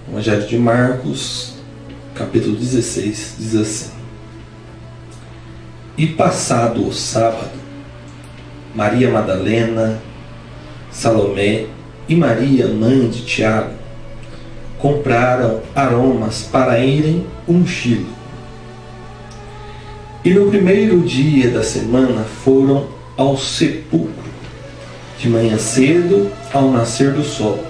Evangelho de Marcos, capítulo 16, diz assim: E passado o sábado, Maria Madalena, Salomé e Maria, mãe de Tiago, compraram aromas para irem ungí-lo. E no primeiro dia da semana foram ao sepulcro, de manhã cedo, ao nascer do sol,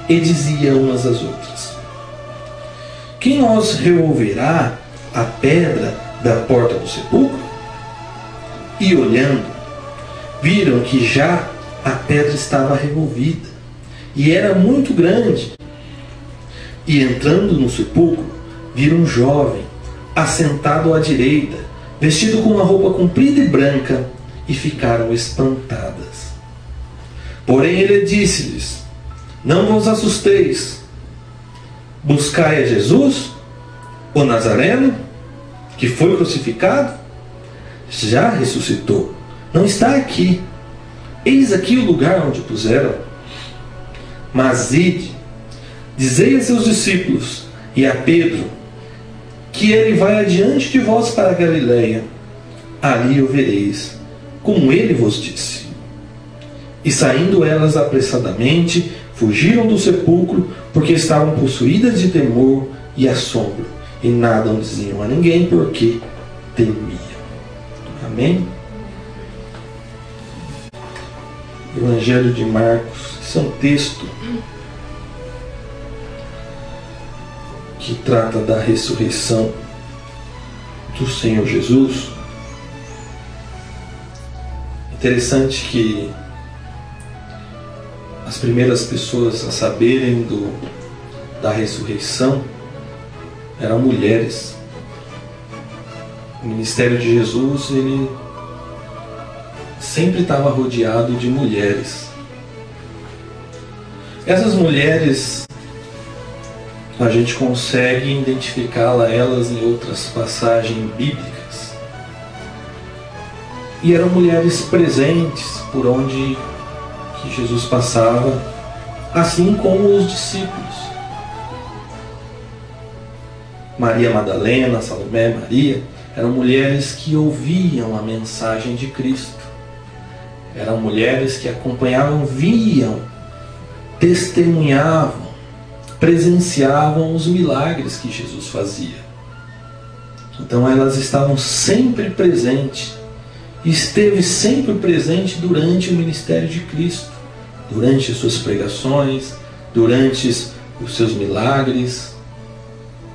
e diziam umas às outras: Quem nos removerá a pedra da porta do sepulcro? E olhando, viram que já a pedra estava removida, e era muito grande. E entrando no sepulcro, viram um jovem, assentado à direita, vestido com uma roupa comprida e branca, e ficaram espantadas. Porém ele disse-lhes: Não vos assusteis. Buscai a Jesus, o Nazareno, que foi crucificado. Já ressuscitou, não está aqui. Eis aqui o lugar onde o puseram. Mas ide, dizei a seus discípulos e a Pedro que ele vai adiante de vós para a Galileia. Ali o vereis, como ele vos disse. E saindo elas apressadamente, fugiram do sepulcro, porque estavam possuídas de temor e assombro, e nada diziam a ninguém, porque temiam. Amém? Evangelho de Marcos, esse é um texto que trata da ressurreição do Senhor Jesus. Interessante que as primeiras pessoas a saberem da ressurreição eram mulheres. O ministério de Jesus, ele sempre estava rodeado de mulheres. Essas mulheres, a gente consegue identificá-las em outras passagens bíblicas. E eram mulheres presentes por onde que Jesus passava, assim como os discípulos. Maria Madalena, Salomé, Maria, eram mulheres que ouviam a mensagem de Cristo. Eram mulheres que acompanhavam, viam, testemunhavam, presenciavam os milagres que Jesus fazia. Então elas estavam sempre presentes. Esteve sempre presente durante o ministério de Cristo, durante as suas pregações, durante os seus milagres.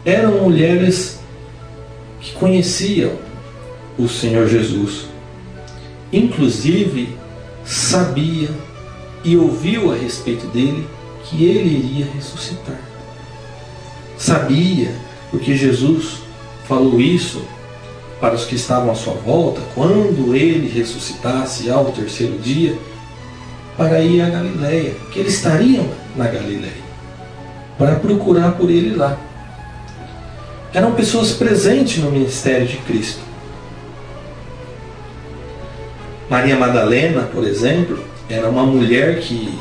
Eram mulheres que conheciam o Senhor Jesus. Inclusive, sabia e ouviu a respeito dele que ele iria ressuscitar. Sabia, porque Jesus falou isso para os que estavam à sua volta, quando ele ressuscitasse ao terceiro dia, para ir à Galileia, que eles estariam na Galileia, para procurar por ele lá. Eram pessoas presentes no ministério de Cristo. Maria Madalena, por exemplo, era uma mulher que,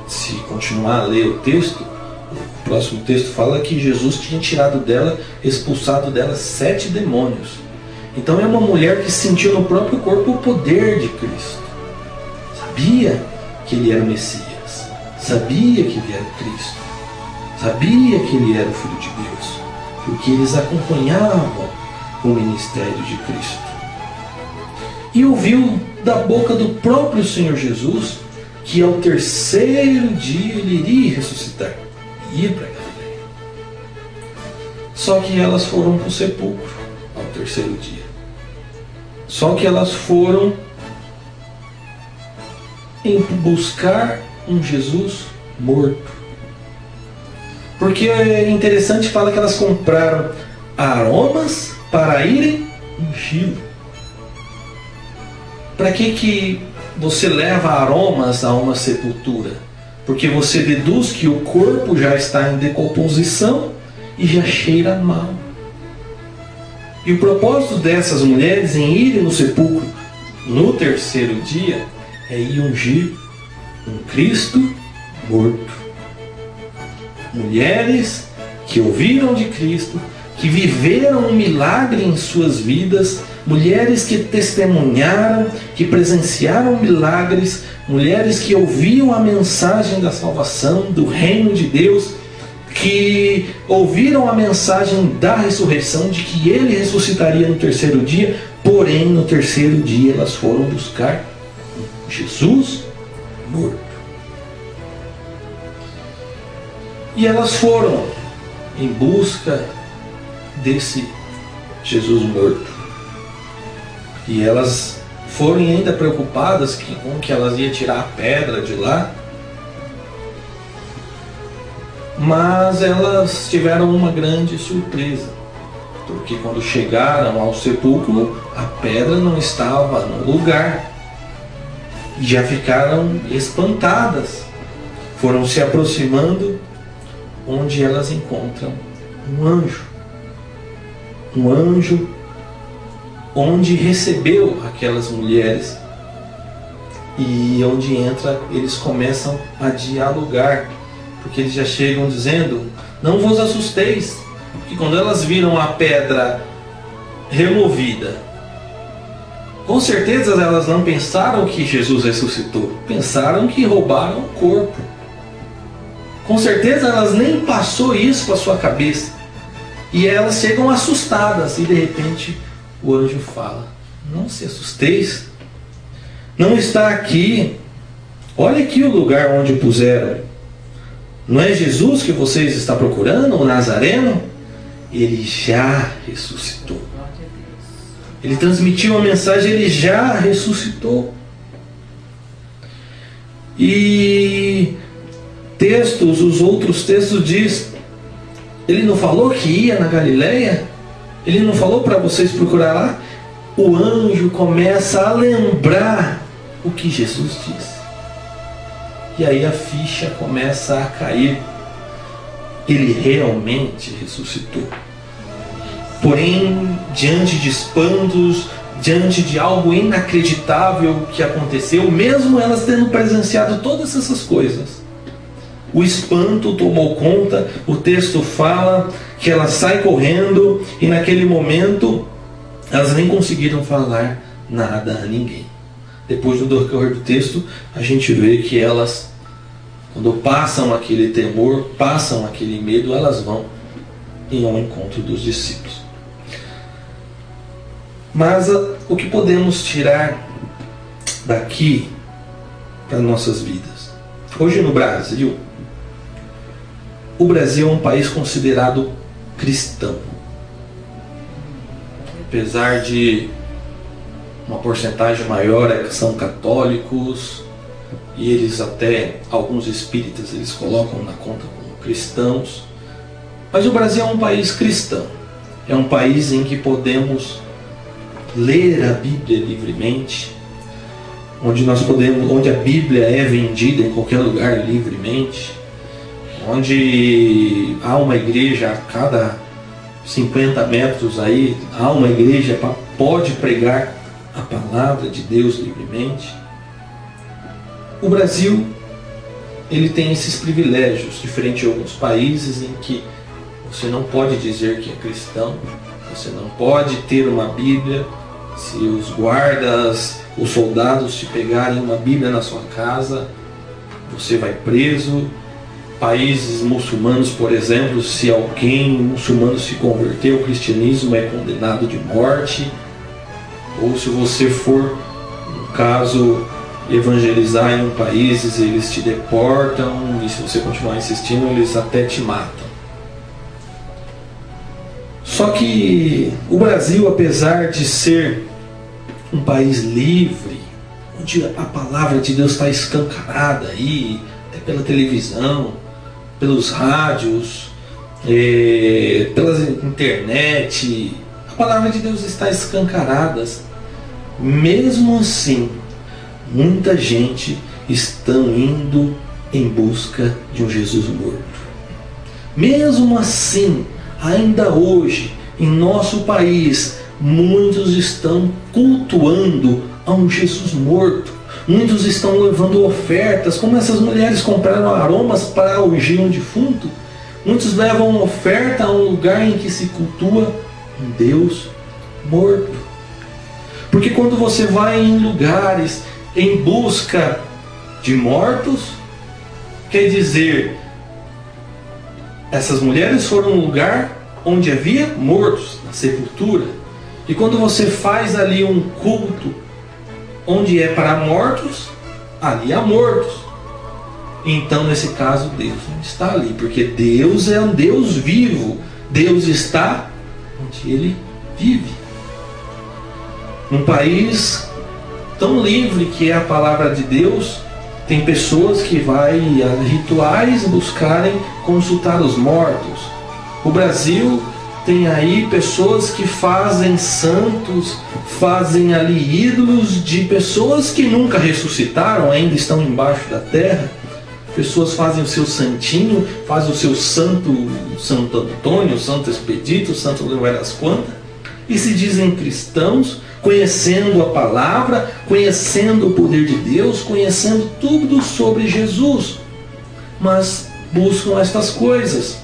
se continuar a ler o texto, o próximo texto fala que Jesus tinha tirado dela, expulsado dela 7 demônios. Então é uma mulher que sentiu no próprio corpo o poder de Cristo. Sabia que ele era o Messias. Sabia que ele era o Cristo. Sabia que ele era o Filho de Deus. Porque eles acompanhavam o ministério de Cristo. E ouviu da boca do próprio Senhor Jesus que ao terceiro dia ele iria ressuscitar e ir para Galileia. Só que elas foram para o sepulcro ao terceiro dia. Só que elas foram em buscar um Jesus morto. Porque é interessante, fala que elas compraram aromas para irem ungí-lo. Para que você leva aromas a uma sepultura? Porque você deduz que o corpo já está em decomposição e já cheira mal. E o propósito dessas mulheres em irem no sepulcro no terceiro dia é ir ungir um Cristo morto. Mulheres que ouviram de Cristo, que viveram um milagre em suas vidas, mulheres que testemunharam, que presenciaram milagres, mulheres que ouviam a mensagem da salvação, do reino de Deus, que ouviram a mensagem da ressurreição, de que Ele ressuscitaria no terceiro dia, porém no terceiro dia elas foram buscar Jesus morto. E elas foram em busca desse Jesus morto. E elas foram ainda preocupadas com que elas iam tirar a pedra de lá. Mas elas tiveram uma grande surpresa, porque quando chegaram ao sepulcro, a pedra não estava no lugar. E já ficaram espantadas. Foram se aproximando, onde elas encontram um anjo. Um anjo onde recebeu aquelas mulheres e onde eles começam a dialogar, porque eles já chegam dizendo: não vos assusteis, porque quando elas viram a pedra removida, com certeza elas não pensaram que Jesus ressuscitou, pensaram que roubaram o corpo. Com certeza elas nem passou isso para sua cabeça. E elas chegam assustadas e de repente o anjo fala: não se assusteis, não está aqui, olha aqui o lugar onde o puseram. Não é Jesus que vocês estão procurando, o Nazareno? Ele já ressuscitou. Ele transmitiu a mensagem, ele já ressuscitou. E os outros textos diz: ele não falou que ia na Galileia? Ele não falou para vocês procurar lá? O anjo começa a lembrar o que Jesus disse. E aí a ficha começa a cair. Ele realmente ressuscitou. Porém, diante de espantos, diante de algo inacreditável que aconteceu, mesmo elas tendo presenciado todas essas coisas, o espanto tomou conta. O texto fala que elas saem correndo e naquele momento elas nem conseguiram falar nada a ninguém. Depois do decorrer do texto, a gente vê que elas, quando passam aquele temor, passam aquele medo, elas vão ao encontro dos discípulos. Mas o que podemos tirar daqui para nossas vidas? Hoje no Brasil, o Brasil é um país considerado cristão. Apesar de uma porcentagem maior são católicos, e eles até, alguns espíritas, eles colocam na conta como cristãos. Mas o Brasil é um país cristão. É um país em que podemos ler a Bíblia livremente, onde a Bíblia é vendida em qualquer lugar livremente, onde há uma igreja a cada 50 metros aí, há uma igreja que pode pregar a palavra de Deus livremente. O Brasil, ele tem esses privilégios, diferente de alguns países em que você não pode dizer que é cristão, você não pode ter uma Bíblia. Se os guardas, os soldados te pegarem uma Bíblia na sua casa, você vai preso. Países muçulmanos, por exemplo, se alguém muçulmano se converter ao cristianismo, é condenado de morte. Ou se você for, no caso, evangelizar em um país, eles te deportam, e se você continuar insistindo, eles até te matam. Só que o Brasil, apesar de ser um país livre, onde a palavra de Deus está escancarada aí, até pela televisão, pelos rádios, pela internet, a palavra de Deus está escancarada. Mesmo assim, muita gente está indo em busca de um Jesus morto. Mesmo assim, ainda hoje, em nosso país, muitos estão cultuando a um Jesus morto. Muitos estão levando ofertas, como essas mulheres compraram aromas para ungir um defunto. Muitos levam oferta a um lugar em que se cultua um Deus morto. Porque quando você vai em lugares em busca de mortos, quer dizer, essas mulheres foram num lugar onde havia mortos, na sepultura. E quando você faz ali um culto onde é para mortos, ali há mortos. Então, nesse caso, Deus não está ali, porque Deus é um Deus vivo. Deus está onde Ele vive. Num país tão livre que é a palavra de Deus, tem pessoas que vão a rituais buscarem consultar os mortos. O Brasil tem aí pessoas que fazem santos, fazem ali ídolos de pessoas que nunca ressuscitaram, ainda estão embaixo da terra. Pessoas fazem o seu santinho, fazem o seu Santo Antônio, Santo Expedito, Santo não sei das quantas, e se dizem cristãos, conhecendo a palavra, conhecendo o poder de Deus, conhecendo tudo sobre Jesus, mas buscam estas coisas.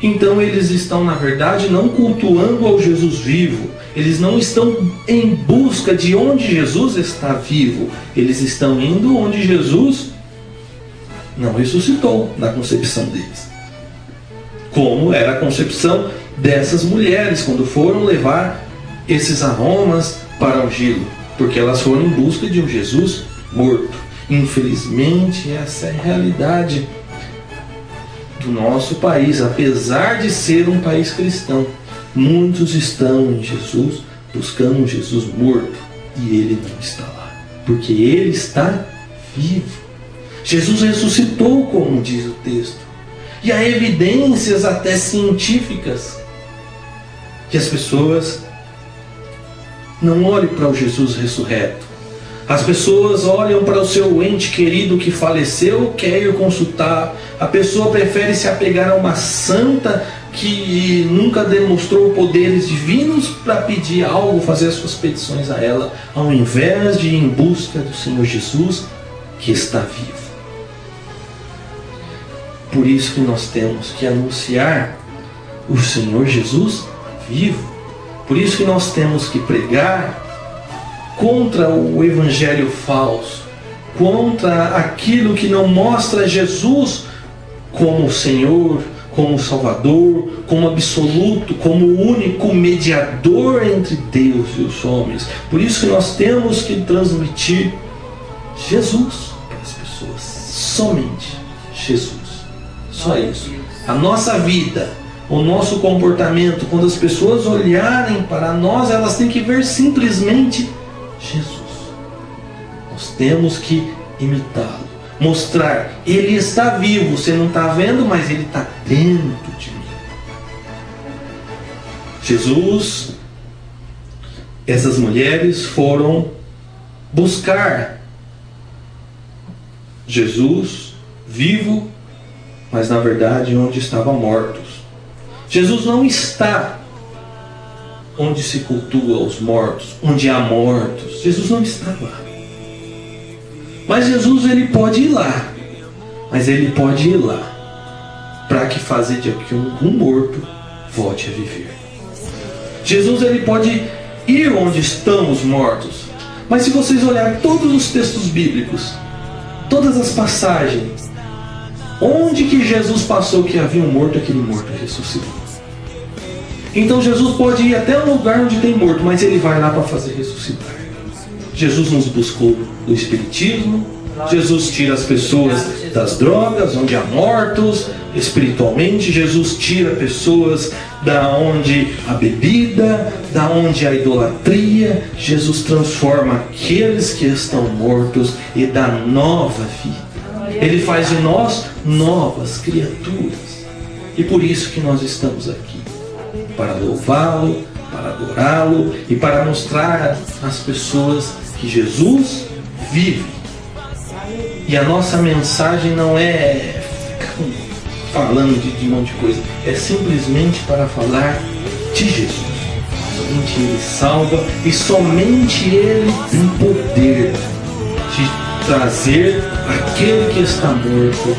Então eles estão, na verdade, não cultuando ao Jesus vivo. Eles não estão em busca de onde Jesus está vivo. Eles estão indo onde Jesus não ressuscitou, na concepção deles. Como era a concepção dessas mulheres quando foram levar esses aromas para ungí-lo, porque elas foram em busca de um Jesus morto. Infelizmente, essa é a realidade do nosso país. Apesar de ser um país cristão, muitos estão em Jesus buscando um Jesus morto, e Ele não está lá, porque Ele está vivo. Jesus ressuscitou, como diz o texto, e há evidências até científicas que as pessoas não olhem para o Jesus ressurreto. As pessoas olham para o seu ente querido que faleceu, quer ir consultar. A pessoa prefere se apegar a uma santa que nunca demonstrou poderes divinos para pedir algo, fazer as suas petições a ela, ao invés de ir em busca do Senhor Jesus que está vivo. Por isso que nós temos que anunciar o Senhor Jesus vivo. Por isso que nós temos que pregar contra o evangelho falso, contra aquilo que não mostra Jesus como o Senhor, como o Salvador, como absoluto, como o único mediador entre Deus e os homens. Por isso que nós temos que transmitir Jesus para as pessoas, somente Jesus. Só isso. A nossa vida, o nosso comportamento, quando as pessoas olharem para nós, elas têm que ver simplesmente Jesus. Nós temos que imitá-lo, mostrar, Ele está vivo, você não está vendo, mas Ele está dentro de mim. Jesus, essas mulheres foram buscar Jesus vivo, mas na verdade onde estavam mortos. Jesus não está onde se cultua os mortos, onde há mortos. Jesus não está lá. Mas Jesus, Ele pode ir lá. Mas Ele pode ir lá para que fazer de que um morto volte a viver. Jesus, Ele pode ir onde estão os mortos. Mas se vocês olharem todos os textos bíblicos, todas as passagens, onde que Jesus passou que havia um morto, aquele morto ressuscitou. Então Jesus pode ir até um lugar onde tem morto, mas Ele vai lá para fazer ressuscitar. Jesus nos buscou do espiritismo. Jesus tira as pessoas das drogas, onde há mortos espiritualmente. Jesus tira pessoas da onde a bebida, da onde a idolatria. Jesus transforma aqueles que estão mortos e dá nova vida. Ele faz de nós novas criaturas. E por isso que nós estamos aqui, para louvá-lo, para adorá-lo e para mostrar às pessoas que Jesus vive. E a nossa mensagem não é ficar falando de um monte de coisa, é simplesmente para falar de Jesus. Somente Ele salva e somente Ele tem poder de trazer aquele que está morto